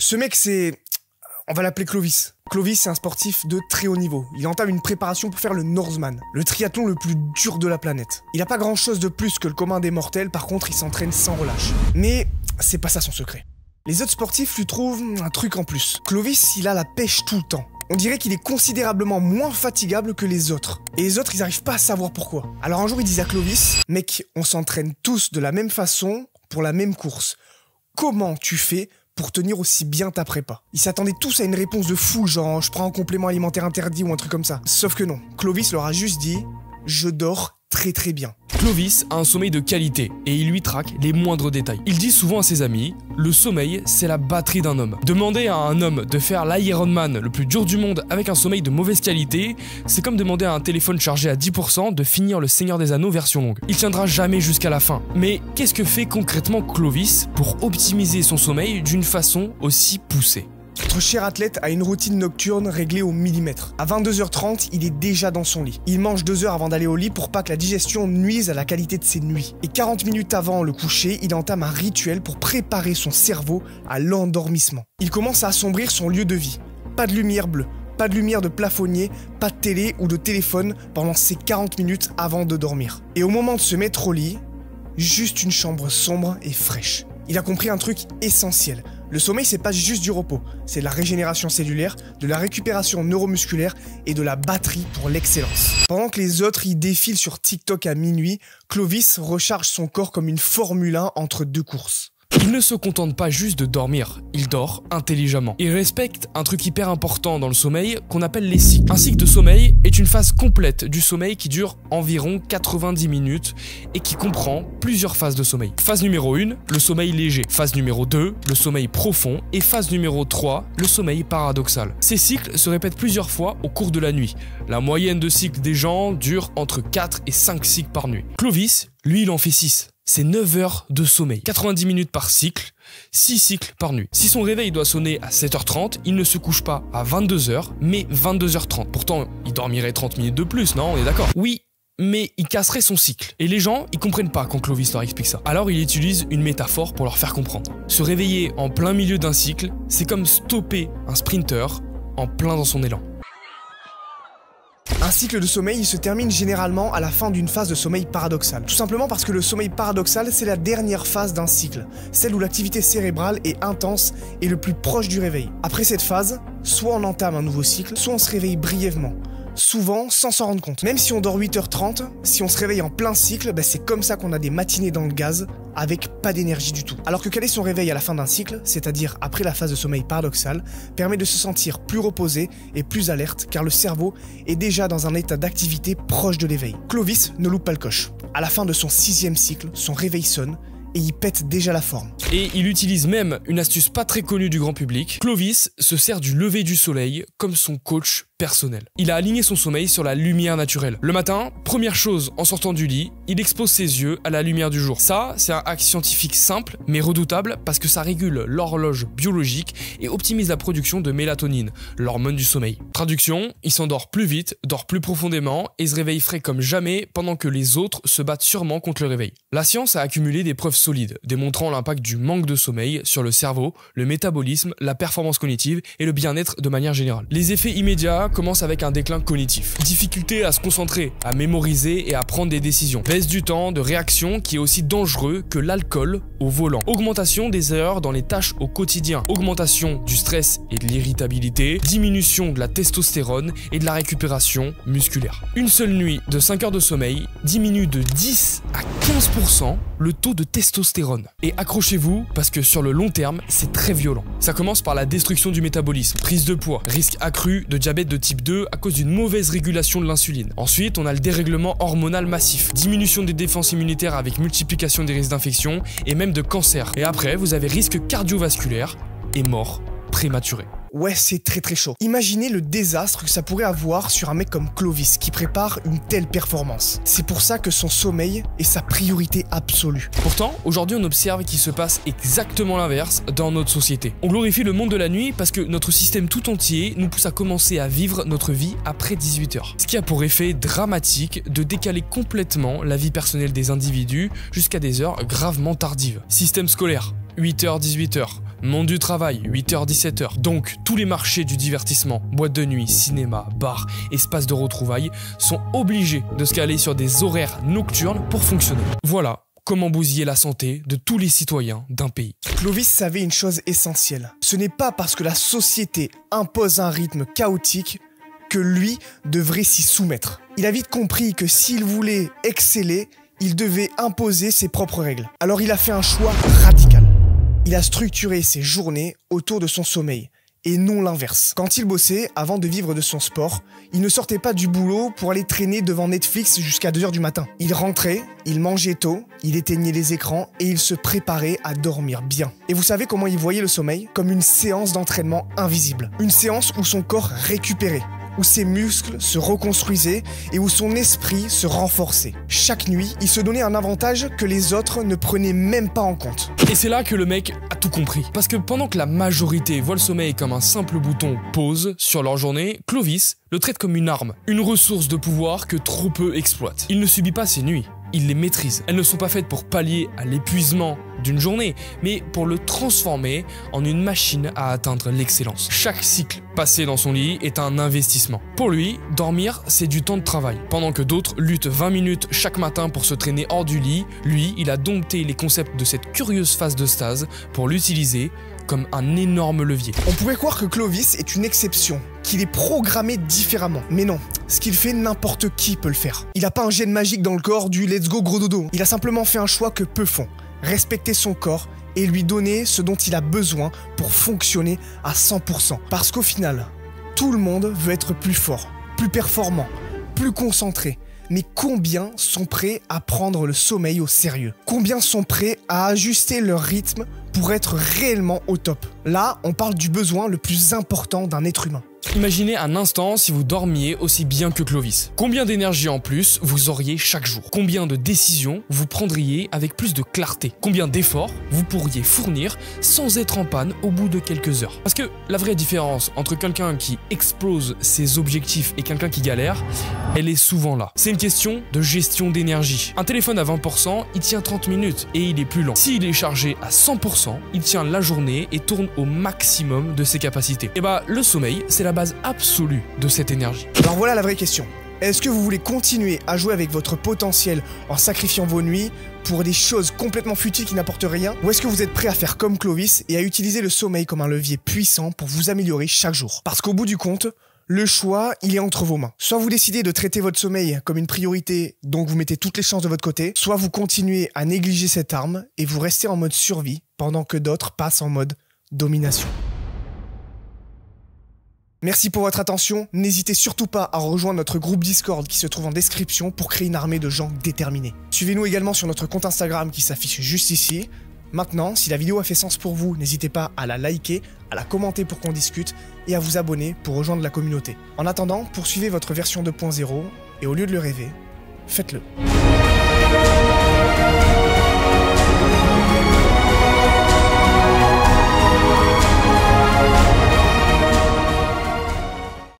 Ce mec, on va l'appeler Clovis. Clovis, c'est un sportif de très haut niveau. Il entame une préparation pour faire le Norseman, le triathlon le plus dur de la planète. Il a pas grand chose de plus que le commun des mortels, par contre il s'entraîne sans relâche. Mais c'est pas ça son secret. Les autres sportifs lui trouvent un truc en plus. Clovis, il a la pêche tout le temps. On dirait qu'il est considérablement moins fatigable que les autres. Et les autres, ils arrivent pas à savoir pourquoi. Alors un jour, ils disent à Clovis, mec, on s'entraîne tous de la même façon pour la même course. Comment tu fais pour tenir aussi bien ta prépa? Ils s'attendaient tous à une réponse de fou, genre je prends un complément alimentaire interdit ou un truc comme ça. Sauf que non, Clovis leur a juste dit, je dors très très bien. Clovis a un sommeil de qualité et il lui traque les moindres détails. Il dit souvent à ses amis, le sommeil c'est la batterie d'un homme. Demander à un homme de faire l'Ironman le plus dur du monde avec un sommeil de mauvaise qualité, c'est comme demander à un téléphone chargé à 10% de finir le Seigneur des Anneaux version longue. Il tiendra jamais jusqu'à la fin. Mais qu'est-ce que fait concrètement Clovis pour optimiser son sommeil d'une façon aussi poussée? Notre cher athlète a une routine nocturne réglée au millimètre. À 22h30, il est déjà dans son lit. Il mange 2 heures avant d'aller au lit pour pas que la digestion nuise à la qualité de ses nuits. Et 40 minutes avant le coucher, il entame un rituel pour préparer son cerveau à l'endormissement. Il commence à assombrir son lieu de vie. Pas de lumière bleue, pas de lumière de plafonnier, pas de télé ou de téléphone pendant ces 40 minutes avant de dormir. Et au moment de se mettre au lit, juste une chambre sombre et fraîche. Il a compris un truc essentiel. Le sommeil, c'est pas juste du repos, c'est de la régénération cellulaire, de la récupération neuromusculaire et de la batterie pour l'excellence. Pendant que les autres y défilent sur TikTok à minuit, Clovis recharge son corps comme une Formule 1 entre 2 courses. Il ne se contente pas juste de dormir, il dort intelligemment. Il respecte un truc hyper important dans le sommeil qu'on appelle les cycles. Un cycle de sommeil est une phase complète du sommeil qui dure environ 90 minutes et qui comprend plusieurs phases de sommeil. Phase numéro 1, le sommeil léger. Phase numéro 2, le sommeil profond. Et phase numéro 3, le sommeil paradoxal. Ces cycles se répètent plusieurs fois au cours de la nuit. La moyenne de cycles des gens dure entre 4 et 5 cycles par nuit. Clovis, lui, il en fait 6. C'est 9 heures de sommeil, 90 minutes par cycle, 6 cycles par nuit. Si son réveil doit sonner à 7h30, il ne se couche pas à 22h, mais 22h30. Pourtant, il dormirait 30 minutes de plus, non? On est d'accord? Oui, mais il casserait son cycle. Et les gens, ils comprennent pas quand Clovis leur explique ça. Alors il utilise une métaphore pour leur faire comprendre. Se réveiller en plein milieu d'un cycle, c'est comme stopper un sprinter en plein dans son élan. Un cycle de sommeil, il se termine généralement à la fin d'une phase de sommeil paradoxal. Tout simplement parce que le sommeil paradoxal, c'est la dernière phase d'un cycle, celle où l'activité cérébrale est intense et le plus proche du réveil. Après cette phase, soit on entame un nouveau cycle, soit on se réveille brièvement. Souvent sans s'en rendre compte. Même si on dort 8h30, si on se réveille en plein cycle, c'est comme ça qu'on a des matinées dans le gaz avec pas d'énergie du tout. Alors que caler son réveil à la fin d'un cycle, c'est-à-dire après la phase de sommeil paradoxal, permet de se sentir plus reposé et plus alerte car le cerveau est déjà dans un état d'activité proche de l'éveil. Clovis ne loupe pas le coche. À la fin de son 6e cycle, son réveil sonne et il pète déjà la forme. Et il utilise même une astuce pas très connue du grand public. Clovis se sert du lever du soleil comme son coach personnel. Il a aligné son sommeil sur la lumière naturelle. Le matin, première chose en sortant du lit, il expose ses yeux à la lumière du jour. Ça, c'est un hack scientifique simple mais redoutable parce que ça régule l'horloge biologique et optimise la production de mélatonine, l'hormone du sommeil. Traduction, il s'endort plus vite, dort plus profondément et se réveille frais comme jamais pendant que les autres se battent sûrement contre le réveil. La science a accumulé des preuves solides, démontrant l'impact du manque de sommeil sur le cerveau, le métabolisme, la performance cognitive et le bien-être de manière générale. Les effets immédiats commence avec un déclin cognitif. Difficulté à se concentrer, à mémoriser et à prendre des décisions. Baisse du temps de réaction qui est aussi dangereux que l'alcool au volant. Augmentation des erreurs dans les tâches au quotidien. Augmentation du stress et de l'irritabilité. Diminution de la testostérone et de la récupération musculaire. Une seule nuit de 5 heures de sommeil diminue de 10 à 15% le taux de testostérone. Et accrochez-vous parce que sur le long terme, c'est très violent. Ça commence par la destruction du métabolisme, prise de poids, risque accru de diabète de type 2 à cause d'une mauvaise régulation de l'insuline. Ensuite, on a le dérèglement hormonal massif, diminution des défenses immunitaires avec multiplication des risques d'infection et même de cancer. Et après, vous avez risque cardiovasculaire et mort prématurée. Ouais, c'est très très chaud. Imaginez le désastre que ça pourrait avoir sur un mec comme Clovis qui prépare une telle performance. C'est pour ça que son sommeil est sa priorité absolue. Pourtant, aujourd'hui on observe qu'il se passe exactement l'inverse dans notre société. On glorifie le monde de la nuit parce que notre système tout entier nous pousse à commencer à vivre notre vie après 18h. Ce qui a pour effet dramatique de décaler complètement la vie personnelle des individus jusqu'à des heures gravement tardives. Système scolaire, 8h-18h. monde du travail, 8h-17h. Donc tous les marchés du divertissement, boîtes de nuit, cinéma, bars, espaces de retrouvailles, sont obligés de se caler sur des horaires nocturnes pour fonctionner. Voilà comment bousiller la santé de tous les citoyens d'un pays. Clovis savait une chose essentielle. Ce n'est pas parce que la société impose un rythme chaotique que lui devrait s'y soumettre. Il a vite compris que s'il voulait exceller, il devait imposer ses propres règles. Alors il a fait un choix radical. Il a structuré ses journées autour de son sommeil, et non l'inverse. Quand il bossait, avant de vivre de son sport, il ne sortait pas du boulot pour aller traîner devant Netflix jusqu'à 2h du matin. Il rentrait, il mangeait tôt, il éteignait les écrans et il se préparait à dormir bien. Et vous savez comment il voyait le sommeil? Comme une séance d'entraînement invisible. Une séance où son corps récupérait, où ses muscles se reconstruisaient et où son esprit se renforçait. Chaque nuit, il se donnait un avantage que les autres ne prenaient même pas en compte. Et c'est là que le mec a tout compris. Parce que pendant que la majorité voit le sommeil comme un simple bouton pause sur leur journée, Clovis le traite comme une arme, une ressource de pouvoir que trop peu exploitent. Il ne subit pas ses nuits, il les maîtrise. Elles ne sont pas faites pour pallier à l'épuisement d'une journée, mais pour le transformer en une machine à atteindre l'excellence. Chaque cycle passé dans son lit est un investissement. Pour lui, dormir, c'est du temps de travail. Pendant que d'autres luttent 20 minutes chaque matin pour se traîner hors du lit, lui, il a dompté les concepts de cette curieuse phase de stase pour l'utiliser comme un énorme levier. On pourrait croire que Clovis est une exception, qu'il est programmé différemment. Mais non, ce qu'il fait, n'importe qui peut le faire. Il n'a pas un gène magique dans le corps du let's go gros dodo. Il a simplement fait un choix que peu font. Respecter son corps et lui donner ce dont il a besoin pour fonctionner à 100%. Parce qu'au final, tout le monde veut être plus fort, plus performant, plus concentré. Mais combien sont prêts à prendre le sommeil au sérieux? Combien sont prêts à ajuster leur rythme pour être réellement au top? Là, on parle du besoin le plus important d'un être humain. Imaginez un instant si vous dormiez aussi bien que Clovis. Combien d'énergie en plus vous auriez chaque jour? Combien de décisions vous prendriez avec plus de clarté? Combien d'efforts vous pourriez fournir sans être en panne au bout de quelques heures? Parce que la vraie différence entre quelqu'un qui explose ses objectifs et quelqu'un qui galère, elle est souvent là. C'est une question de gestion d'énergie. Un téléphone à 20%, il tient 30 minutes et il est plus lent. S'il est chargé à 100%, il tient la journée et tourne au maximum de ses capacités. Et bah, le sommeil, c'est la base absolue de cette énergie. Alors voilà la vraie question. Est-ce que vous voulez continuer à jouer avec votre potentiel en sacrifiant vos nuits pour des choses complètement futiles qui n'apportent rien? Ou est-ce que vous êtes prêt à faire comme Clovis et à utiliser le sommeil comme un levier puissant pour vous améliorer chaque jour? Parce qu'au bout du compte, le choix, il est entre vos mains. Soit vous décidez de traiter votre sommeil comme une priorité, donc vous mettez toutes les chances de votre côté, soit vous continuez à négliger cette arme et vous restez en mode survie pendant que d'autres passent en mode domination. Merci pour votre attention, n'hésitez surtout pas à rejoindre notre groupe Discord qui se trouve en description pour créer une armée de gens déterminés. Suivez-nous également sur notre compte Instagram qui s'affiche juste ici. Maintenant, si la vidéo a fait sens pour vous, n'hésitez pas à la liker, à la commenter pour qu'on discute et à vous abonner pour rejoindre la communauté. En attendant, poursuivez votre version 2.0 et au lieu de le rêver, faites-le.